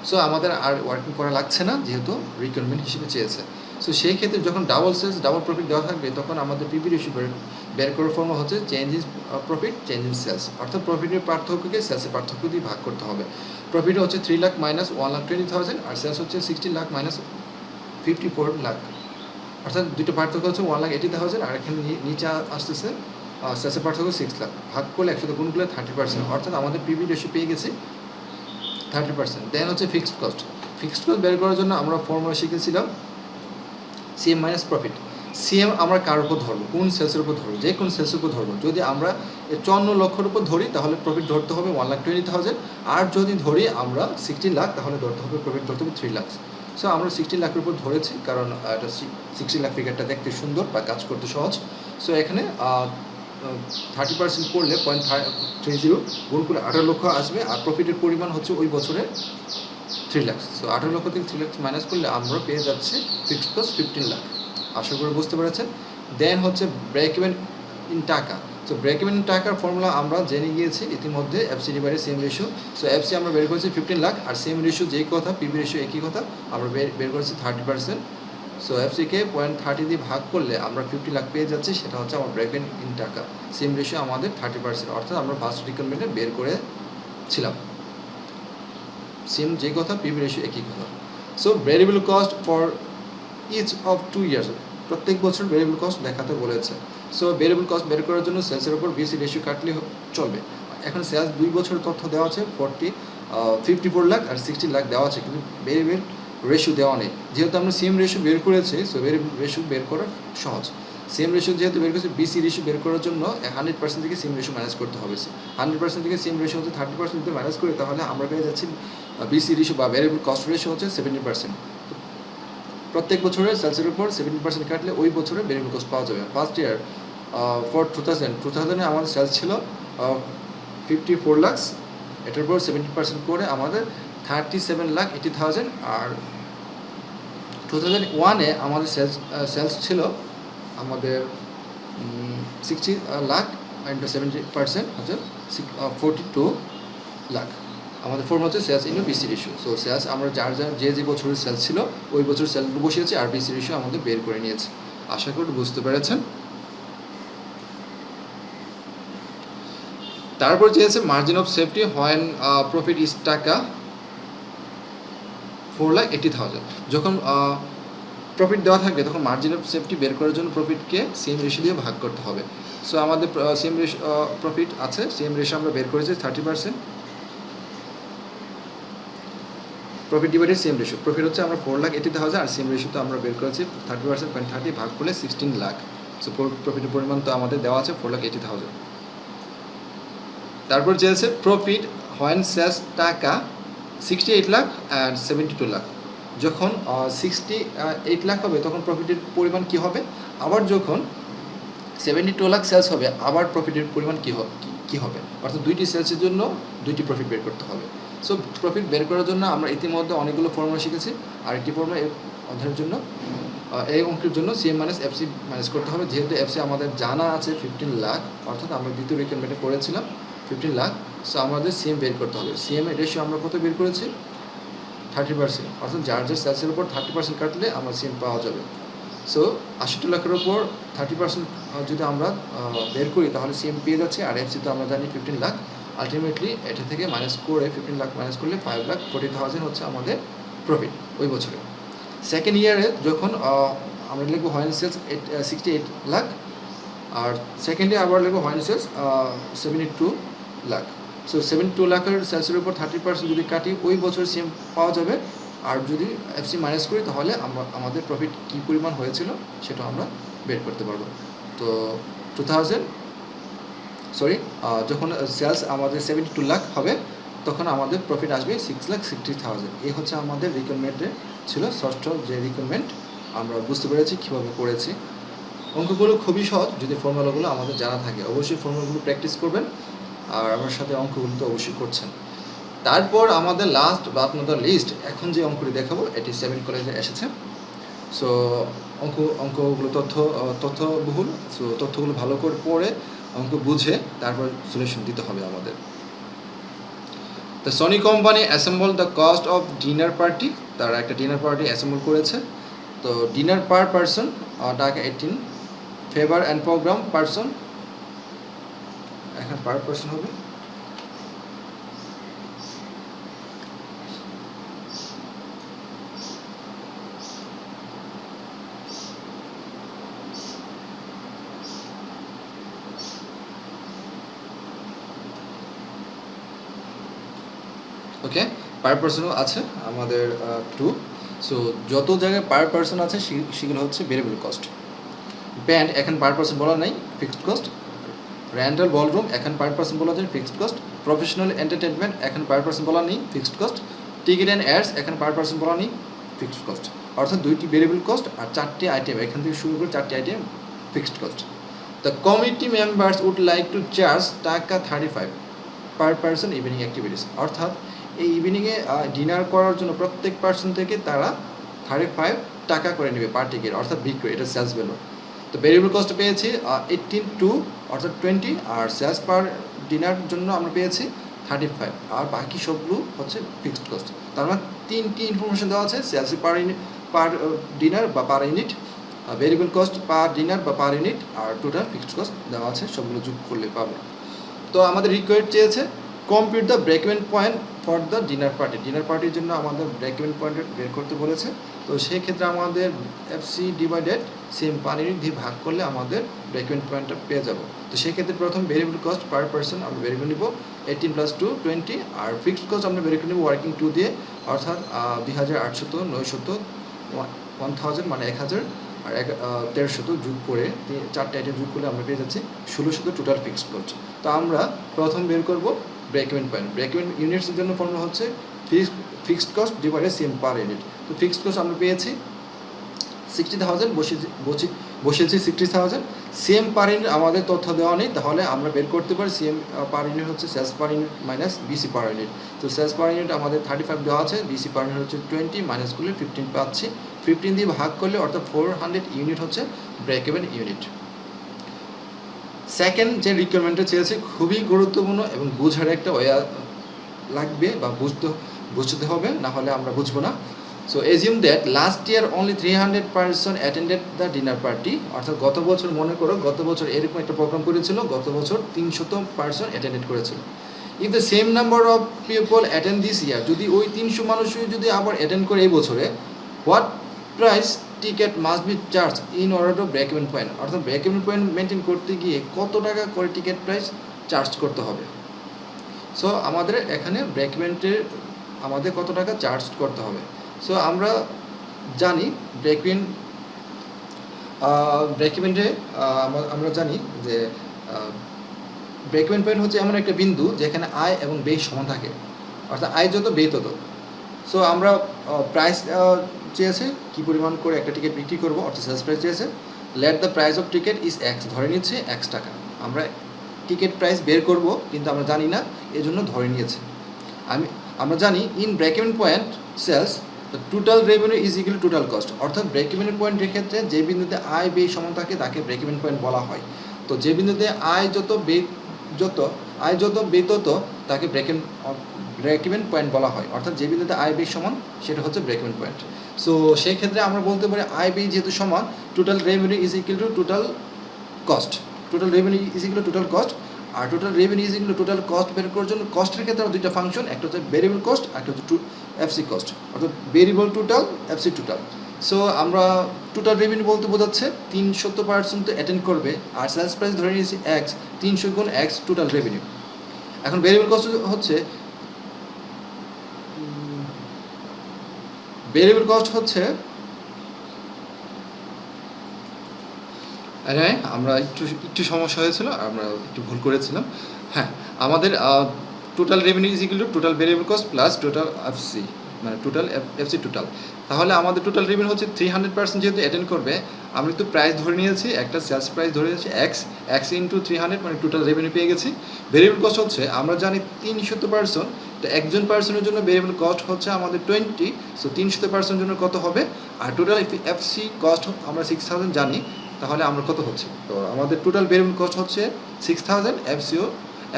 সো আমাদের আর ওয়ার্কিং করা লাগছে না, যেহেতু রিকোয়ারমেন্ট হিসেবে চেয়েছে। সো সেই ক্ষেত্রে যখন ডাবল সেলস ডাবল প্রফিট দেওয়া থাকবে তখন আমাদের পিবি রেশিও বের করার ফর্মুলা হচ্ছে change in profit change in sales, অর্থাৎ প্রফিটের পার্থক্যকে সেলসের পার্থক্য দিয়ে ভাগ করতে হবে। প্রফিট হচ্ছে 3 লাখ মাইনাস 1,20,000, আর সেলস হচ্ছে 60 লাখ মাইনাস 54 লাখ, অর্থাৎ দুটো পার্থক্য হচ্ছে 1,80,000, আর এখানে নিচে আসতেছে সেলসের পার্থক্য 6 লাখ। ভাগ করলে 100 গুণ করলে 30%, অর্থাৎ আমাদের পিবি রেশিও পেয়ে গেছি 30%। দেন হচ্ছে ফিক্সড কস্ট। ফিক্সড কস্ট বের করার জন্য আমরা ফর্মুলা শিখেছিলাম সিএম মাইনাস প্রফিট। সিএম আমরা কার উপর ধরবো, কোন সেলসের উপর ধরবো, যে কোন সেলসের উপর ধরবো। যদি আমরা 54 লক্ষের উপর ধরি তাহলে প্রফিট ধরতে হবে 1,20,000, আর যদি ধরি আমরা 60 লাখ তাহলে ধরতে হবে প্রফিট ধরতে হবে 3 লাখ। সো আমরা 60 লাখের উপর ধরেছি, কারণ এটা 60 লাখ ফিগারটা দেখতে সুন্দর বা কাজ করতে সহজ। সো এখানে 30% করলে 0.30 গুণ করে 18 লক্ষ আসবে, আর প্রফিটের পরিমাণ হচ্ছে ওই বছরে 3 লাখ। সো 18 লক্ষ থেকে 3 লাখ মাইনাস করলে আমরা পেয়ে যাচ্ছি ফিক্সড কস্ট 15 লাখ। আশা করে বুঝতে পেরেছেন। দেন হচ্ছে ব্রেক ইভেন ইন টাকা। সো ব্রেক ইভেন ইন টাকার ফর্মুলা আমরা জেনে গিয়েছি ইতিমধ্যে, FC divided CM ratio. So FC আমরা বের করেছি 15 লাখ, আর সেম রেশিও যেই কথা, পিবি রেশিও একই কথা, আমরা বের করেছি 30%। সো এফসিকে 0.30 দিয়ে ভাগ করলে আমরা 50 লাখ পেয়ে যাচ্ছি, সেটা হচ্ছে আমার ব্রেক ইভেন ইন টাকা। সেম রেশিও আমাদের 30%, অর্থাৎ আমরা ফার্স্ট রিকোয়ারমেন্টে বের করেছিলাম। সেম যে কথা, পিভি রেশিও একই কথা। So variable cost for each of 2 years, প্রত্যেক বছর ভেরিয়েবল কস্ট দেখাতে বলেছে। সো ভেরিয়েবল কস্ট বের করার জন্য সেলসের উপর বিসি রেশিও কাটলে চলবে। এখন সেলস 2 বছরের তথ্য দেওয়া আছে, 54 লাখ আর 60 লাখ দেওয়া আছে, কিন্তু ভেরিয়েবল রেশিও দেওয়া নেই। যেহেতু আমরা সেম রেশিও বের করেছি, সো ভেরিয়েবল রেশিও বের করা সহজ। সেম রেশিও যেহেতু বের করেছে, বিসি রেশিও বের করার জন্য 100% থেকে সেম রেশিও মাইনাস করতে হবে। 100% থেকে সেম রেশিও হচ্ছে 30% যদি মাইনাস করি, তাহলে আমরা পেয়ে যাচ্ছি বিসি রেশিও বা ভেরিয়েবল কস্ট রেশিও হচ্ছে 70%। প্রত্যেক বছরে সেলসের উপর 70% কাটলে ওই বছরে ভেরিয়েবল কস্ট পাওয়া যাবে। ফার্স্ট ইয়ার ফর 2000 আমাদের সেলস ছিল 54 লাখ, এটার উপর 70% করে আমাদের 37,80,000, আর 2001 আমাদের সেলস ছিল আমাদের 60 লাখ ইন্টু 70% হচ্ছে 42 লাখ। আমাদের ফর্ম হচ্ছে sales into BC ratio. So sales আমরা যে বছরের সেলস ছিল ওই বছরের সেলসগুলো বসিয়েছি, আর বিসি রেশিও আমাদের বের করে নিয়েছি। আশা করি বুঝতে পেরেছেন। তারপর চেয়েছে margin of safety when profit is টাকা 4,80,000। যখন প্রফিট দেওয়া থাকবে তখন মার্জিন অফ সেফটি বের করার জন্য প্রফিটকে সেম রেশিও দিয়ে ভাগ করতে হবে। সো আমাদের সেম রেশিও প্রফিট আছে, সেম রেশিও আমরা বের করেছি 30%। Profit divided CM ratio, profit হচ্ছে আমরা 4,80,000 আর সেম রেশিও তো আমরা বের করেছি 30%, 30 ভাগ করলে 16 লাখ। সো প্রফিটের পরিমাণ তো আমাদের দেওয়া আছে 4,80,000। তারপর চেয়েছে প্রফিট হোয়েন সেলস টাকা 68 লাখ অ্যান্ড 72 লাখ। যখন 68 লাখ হবে তখন প্রফিটের পরিমাণ কী হবে, আবার যখন 72 লাখ সেলস হবে আবার প্রফিটের পরিমাণ কী হবে, অর্থাৎ দুইটি সেলসের জন্য দুইটি প্রফিট বের করতে হবে। সো প্রফিট বের করার জন্য আমরা ইতিমধ্যে অনেকগুলো ফর্মুলা শিখেছি, আরেকটি ফর্মুলা এই অধ্যায়ের জন্য, এই অঙ্কের জন্য সিএম মাইনাস এফসি মাইনাস করতে হবে। যেহেতু এফসি আমাদের জানা আছে 15 লাখ, অর্থাৎ আমরা দ্বিতীয় রিকোয়ারমেন্টে করেছিলাম 15 লাখ। সো আমাদের সিএম বের করতে হবে। সিএম এর রেশিও আমরা কত বের করেছি, 30%, অর্থাৎ যার সেলসের উপর 30% কাটলে আমার সিএম পাওয়া যাবে। সো 68 লাখের উপর 30% যদি আমরা বের করি তাহলে সিএম পেয়ে যাচ্ছে, আর এফসি তো আমরা জানি 15 লাখ। আলটিমেটলি এটা থেকে মাইনাস করে 15 লাখ মাইনাস করলে 5,40,000 হচ্ছে আমাদের প্রফিট ওই বছরে। সেকেন্ড ইয়ারে যখন আমরা লিখবো হোয়েন সেলস 68 লাখ, আর সেকেন্ডে আবার লিখবো হোয়েন সেলস 72 লাখ। সো 72 লাখের সেলসের উপর 30% যদি কাটি ওই বছর সেম পাওয়া যাবে, আর যদি এফসি মাইনাস করি তাহলে আমাদের প্রফিট কী পরিমাণ হয়েছিল সেটা আমরা বের করতে পারবো। তো যখন সেলস আমাদের 72 লাখ হবে তখন আমাদের প্রফিট আসবে 6,60,000। এই হচ্ছে আমাদের রিকোয়ারমেন্টে ছিল ষষ্ঠ যে রিকোয়ারমেন্ট। আমরা বুঝতে পেরেছি কীভাবে করেছি। অঙ্কগুলো খুবই সহজ, যদি ফর্মুলাগুলো আমাদের জানা থাকে। অবশ্যই ফর্মুলাগুলো প্র্যাকটিস করবেন, আর আমার সাথে অঙ্কগুলো তো অবশ্যই করছেন। তারপর আমাদের last but not the least, এখন যে অঙ্কটি দেখাবো এটি 7 কলেজে এসেছে। সো অঙ্কগুলো তথ্যবহুল। সো তথ্যগুলো ভালো করে পড়ে অঙ্ক বুঝে তারপর সলিউশন দিতে হবে আমাদের। The Sony company assemble the cost of dinner party. তারা একটা ডিনার পার্টি অ্যাসেম্বল করেছে। তো ডিনার পার পারসন টাকা 18, ফেভার অ্যান্ড প্রোগ্রাম পারসন, এখানে পার পারসন হবে ওকে। পার পারসনও আছে আমাদের 2। সো যত জায়গায় পার পারসন আছে সেগুলো হচ্ছে ভেরিয়েবল কস্ট। ব্যান্ড এখন পার পারসন বলা নাই, ফিক্সড কস্ট। র্যান্ডাল বলরুম এখন পার পারসন বলা যায়, ফিক্সড কস্ট। প্রফেশনাল এন্টারটেনমেন্ট এখন পার পারসন বলা নেই, fixed cost. Ticket and ads এখন পার পারসন বলা নেই, ফিক্সড কস্ট। অর্থাৎ 2টি ভেরিয়েবল কস্ট আর 4টি আইটেম, এখান থেকে শুরু করে 4টি item fixed cost. The committee members would like to charge টাকা 35 পার পারসন ইভিনিং অ্যাক্টিভিটিস। অর্থাৎ এই ইভিনিংয়ে ডিনার করার জন্য প্রত্যেক পার্সন থেকে তারা 35 টাকা করে নেবে পার টিকিট, অর্থাৎ বিক্রয়, এটা সেলস ভ্যালু। তো ভেরিয়েবল কস্ট পেয়েছি 18 অর্থাৎ 20, আর সেলস পার ডিনার জন্য আমরা পেয়েছি 35, আর বাকি সবগুলো হচ্ছে ফিক্সড কস্ট। তার মানে 3টি ইনফরমেশন দেওয়া আছে। সেলস পার ডিনার বা পার ইউনিট, ভেরিয়েবল কস্ট পার ডিনার বা পার ইউনিট, আর টোটাল ফিক্সড কস্ট দেওয়া আছে, সবগুলো যোগ করলে পাবো। তো আমাদের রিকোয়ার্ড চেয়েছে compute the break even point for the dinner party. Dinner পার্টির জন্য আমাদের ব্রেক ইভেন পয়েন্ট বের করতে বলেছে। তো সেই ক্ষেত্রে আমাদের FC divided CM per unit দিয়ে ভাগ করলে আমাদের ব্রেক ইভেন পয়েন্টটা পেয়ে যাব। তো সেই ক্ষেত্রে প্রথম ভেরিয়েবল কস্ট পার পার্সন আমরা ভেরিয়েবল নিব 18 + 2 20, আর ফিক্সড কস্ট আমরা ভেরিয়েবল নিব ওয়ার্কিং 2 দিয়ে, অর্থাৎ 2800 900 1000 মানে 1000 আর 1300 যোগ করে 4টা আইটেম যোগ করলে আমরা পেয়ে যাচ্ছি 1600 টোটাল ফিক্সড কস্ট। তো আমরা প্রথম বের করব break even point. Break even ইউনিটসের জন্য ফর্মুলা হচ্ছে fixed cost divided CM per unit. তো ফিক্সড কস্ট আমরা পেয়েছি 60,000, বসিয়েছি 60,000। সেম পার ইউনিট আমাদের তথ্য দেওয়া নেই, তাহলে আমরা বের করতে পারি সেম পার ইউনিট হচ্ছে sales per unit minus BC per unit. তো সেলস পার ইউনিট আমাদের 35 দেওয়া আছে, বিসি পার ইউনিট হচ্ছে 20, মাইনাস করলে 15 পাচ্ছি। 15 দিয়ে ভাগ করলে অর্থাৎ 400 ইউনিট হচ্ছে ব্রেক ইভেন ইউনিট। সেকেন্ড যে রিকোয়ারমেন্টটা চেয়েছে খুবই গুরুত্বপূর্ণ এবং বোঝার একটা লাগবে বা বুঝতে হবে, না হলে আমরা বুঝবো না। So assume that last year only 300 person attended the dinner party. অর্থাৎ গত বছর মনে করো গত বছর এরকম একটা প্রোগ্রাম করেছিল, গত বছর 300 পার্সন অ্যাটেন্ডেড করেছিল। If the same number of people attend this ইয়ার, যদি ওই 300 মানুষই যদি আবার অ্যাটেন্ড করে এই বছরে, what price ticket must be charge in order to break even point. অর্থাৎ ব্রেক ইভেন পয়েন্ট মেনটেন করতে গিয়ে কত টাকা করে টিকিট প্রাইস চার্জ করতে হবে। সো আমাদের এখানে ব্রেক ইভেন্টের আমাদের কত টাকা চার্জ করতে হবে। সো আমরা জানি ব্রেক ইভেন্টে আমরা জানি যে ব্রেক ইভেন পয়েন্ট হচ্ছে এমন একটা বিন্দু যেখানে আয় এবং ব্যয় সমান থাকে, অর্থাৎ আয় যত ব্যয় তত। সো আমরা প্রাইস চেয়েছে কী পরিমাণ করে একটা টিকিট বিক্রি করবো, অর্থাৎ সেলস প্রাইস চেয়েছে। Let the price of ticket is x, ধরে নিচ্ছে X টাকা। আমরা টিকিট প্রাইস বের করব কিন্তু আমরা জানি না, এজন্য ধরে নিয়েছে। আমরা জানি in break even point sales the total revenue is equal to total cost. অর্থাৎ ব্রেক ইভেন পয়েন্টের ক্ষেত্রে যে বিন্দুতে আয় ব্যয় সমান থাকে তাকে ব্রেক ইভেন পয়েন্ট বলা হয়। তো যে বিন্দুতে আয় যত ব্যয় তত তাকে ব্রেক ইভেন পয়েন্ট বলা হয়। অর্থাৎ যে বিন্দুতে আয় ব্যয় সমান সেটা হচ্ছে ব্রেক ইভেন পয়েন্ট। সো সেই ক্ষেত্রে আমরা বলতে পারি আয় ব্যয় যেহেতু সমান, total revenue is equal to total cost. Total revenue is equal to total cost, আর total revenue is equal to total cost বের করার জন্য কস্টের ক্ষেত্রে আমরা দুইটা ফাংশন, একটা হচ্ছে ভেরিয়েবল কস্ট, একটা হচ্ছে এফসি কস্ট, অর্থাৎ variable total, FC total. So আমরা টোটাল রেভিনিউ বলতে বোঝাচ্ছে 300% অ্যাটেন্ড করবে, আর সেলস প্রাইস ধরে নিয়েছি এক্স, 300 গুণ এক্স টোটাল রেভিনিউ। এখন ভেরিয়েবল কস্ট হচ্ছে হ্যাঁ, আমরা একটু সমস্যা হয়েছিল, আমরা একটু ভুল করেছিলাম। হ্যাঁ, আমাদের total revenue is equal to total variable cost plus total FC, মানে টোটাল এফসি টোটাল। তাহলে আমাদের টোটাল রেভিনিউ হচ্ছে 300% যেহেতু অ্যাটেন্ড করবে, আমরা একটু প্রাইস ধরে নিয়েছি, একটা সেলস প্রাইস ধরে নিয়েছি এক্স ইন্টু 300, মানে টোটাল রেভিনিউ পেয়ে গেছি। ভেরিয়েবল কস্ট হচ্ছে আমরা জানি 300%, তো একজন পার্সনের জন্য ভেরিয়েবল কস্ট হচ্ছে আমাদের 20। সো 300% জন্য কত হবে, আর টোটাল এফসি কস্ট আমরা 6000 জানি, তাহলে আমরা কত হচ্ছে। তো আমাদের টোটাল ভেরিয়েবল কস্ট হচ্ছে 6000,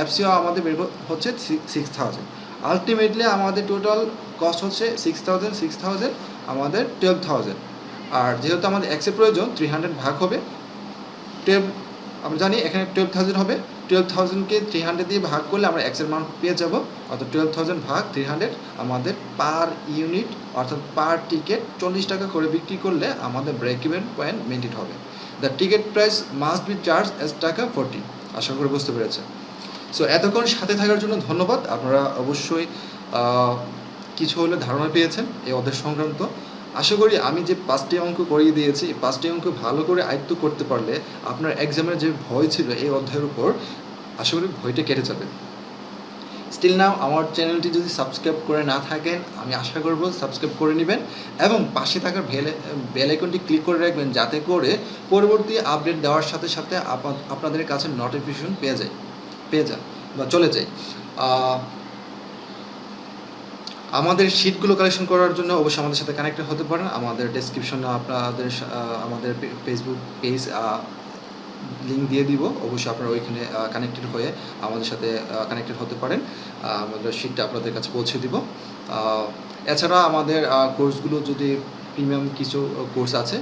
এফসিও আমাদের হচ্ছে 6000। আলটিমেটলি আমাদের টোটাল কস্ট হচ্ছে 6000 আমাদের 12000। আর যেহেতু আমাদের এক্সের প্রয়োজন 300 ভাগ হবে 12, আমরা জানি এখানে 12000 হবে। 12000কে 300 দিয়ে ভাগ করলে আমরা এক্সের মান পেয়ে যাব, অর্থাৎ 12000 ভাগ 300 আমাদের পার ইউনিট, অর্থাৎ পার টিকিট 40 টাকা করে বিক্রি করলে আমাদের ব্রেক ইভেন পয়েন্ট মেনটেন হবে। The ticket price must be charge S টাকা 40। আশা করি বুঝতে পেরেছে। সো এতক্ষণ সাথে থাকার জন্য ধন্যবাদ। আপনারা অবশ্যই কিছু হলে ধারণা পেয়েছেন এই অধ্যায় সংক্রান্ত। আশা করি আমি যে 5টি অঙ্ক করিয়ে দিয়েছি, এই 5টি অঙ্ক ভালো করে আয়ত্ত করতে পারলে আপনার এক্সামের যে ভয় ছিল এই অধ্যায়ের উপর, আশা করি ভয়টা কেটে যাবে। স্টিল নাও আমার চ্যানেলটি যদি সাবস্ক্রাইব করে না থাকেন, আমি আশা করব সাবস্ক্রাইব করে নেবেন এবং পাশে থাকা বেল আইকনটি ক্লিক করে রাখবেন, যাতে করে পরবর্তী আপডেট দেওয়ার সাথে সাথে আপনাদের কাছে নোটিফিকেশন পেয়ে যায় বা চলে যায়। আমাদের শিটগুলো কালেকশন করার জন্য অবশ্যই আমাদের সাথে কানেক্টেড হতে পারেন। আমাদের ডেসক্রিপশনে আমাদের ফেসবুক পেজ লিঙ্ক দিয়ে দিব, অবশ্যই আপনারা ওইখানে কানেক্টেড হয়ে আমাদের সাথে কানেক্টেড হতে পারেন। আমাদের শিটটা আপনাদের কাছে পৌঁছে দিব। এছাড়া আমাদের কোর্সগুলো যদি প্রিমিয়াম কিছু কোর্স আছে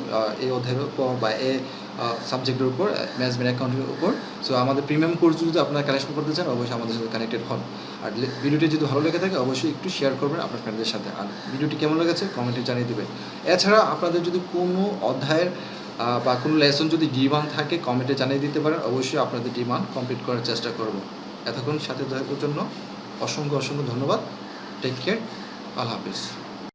এই অধ্যায়ের উপর বা এই সাবজেক্টের উপর, ম্যানেজমেন্ট অ্যাকাউন্টিংয়ের উপর। সো আমাদের প্রিমিয়াম কোর্স যদি আপনারা কালেকশন করতে চান, অবশ্যই আমাদের সাথে কানেক্টেড হন। আর ভিডিওটি যদি ভালো লেগে থাকে অবশ্যই একটু শেয়ার করবেন আপনার ফ্রেন্ডদের সাথে। আর ভিডিওটি কেমন লেগেছে কমেন্টে জানিয়ে দেবেন। এছাড়া আপনাদের যদি কোনো অধ্যায়ের বা কোনো লেসন যদি ডিমান্ড থাকে কমেন্টে জানিয়ে দিতে পারেন, অবশ্যই আপনাদের ডিমান্ড কমপ্লিট করার চেষ্টা করব। এতক্ষণ সাথে থাকার জন্য অসংখ্য ধন্যবাদ। Take care. আল্লাহ হাফিজ।